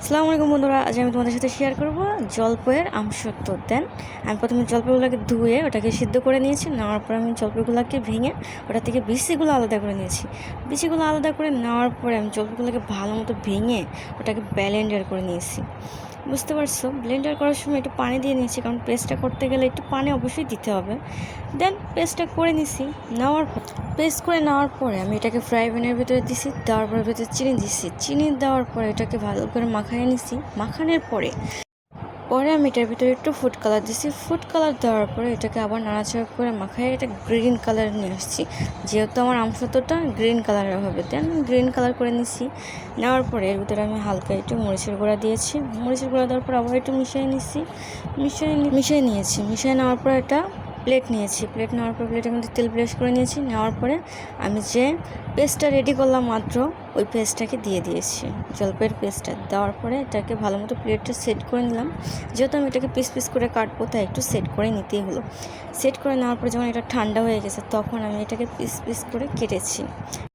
আসসালামু আলাইকুম বন্ধুরা, আজ আমি তোমাদের সাথে শেয়ার করব জলপাইয়ের আমসত্ত্ব। দেন আমি প্রথমে জলপাইগুলোকে ধুয়ে ওটাকে সিদ্ধ করে নিয়েছি। নেওয়ার পর আমি জলপাইগুলোকে ভেঙে ওটা থেকে বিচিগুলো আলাদা করে নিয়েছি। বিচিগুলো আলাদা করে নেওয়ার পরে আমি জলপাইগুলোকে ভালো মতো ভেঙে ওটাকে ব্লেন্ডার করে নিয়েছি। বুঝতে পারছো? ব্লেন্ডার করার সময় একটু পানি দিয়ে নিয়েছি, কারণ পেস্টটা করতে গেলে একটু পানি অবশ্যই দিতে হবে। দেন পেস্টটা করে নিছি। পেস্ট করে নেওয়ার পরে আমি এটাকে ফ্রাই প্যানের ভিতরে দিছি। দেওয়ার পরে ভিতরে চিনি দিছি। চিনি দেওয়ার পরে এটাকে ভালো করে মাখায় নিছি। মাখানোর পরে আমি এটার ভিতরে একটু ফুড কালার দিছি। ফুড কালার দেওয়ার পরে এটাকে আবার নাড়াচাড়া করে মাখায় এটা গ্রিন কালার নিয়ে আসছি। যেহেতু আমার আমসত্ত্বটা গ্রিন কালারের হবে, দেন গ্রিন কালার করে নিছি। নেওয়ার পরে এর ভিতরে আমি হালকা একটু মরিচের গুঁড়া দিয়েছি। মরিচের গুঁড়া দেওয়ার পর আবার একটু মিশিয়ে নিয়েছি। মিশিয়ে নেওয়ার পর এটা প্লেট নিয়েছি। প্লেট নেওয়ার পর প্লেটের মধ্যে তেল ব্রাশ করে নিয়েছি। নেওয়ার পরে আমি যে পেস্টটা রেডি করলাম মাত্র, ওই পেস্টটাকে দিয়ে দিয়েছি। জলপাইয়ের পেস্টটা দেওয়ার পরে এটাকে ভালো মতো প্লেটটা সেট করে নিলাম। যেহেতু আমি এটাকে পিস পিস করে কাটবো, তাই একটু সেট করে নিতেই হলো। সেট করে নেওয়ার পরে যখন এটা ঠান্ডা হয়ে গেছে, তখন আমি এটাকে পিস পিস করে কেটেছি।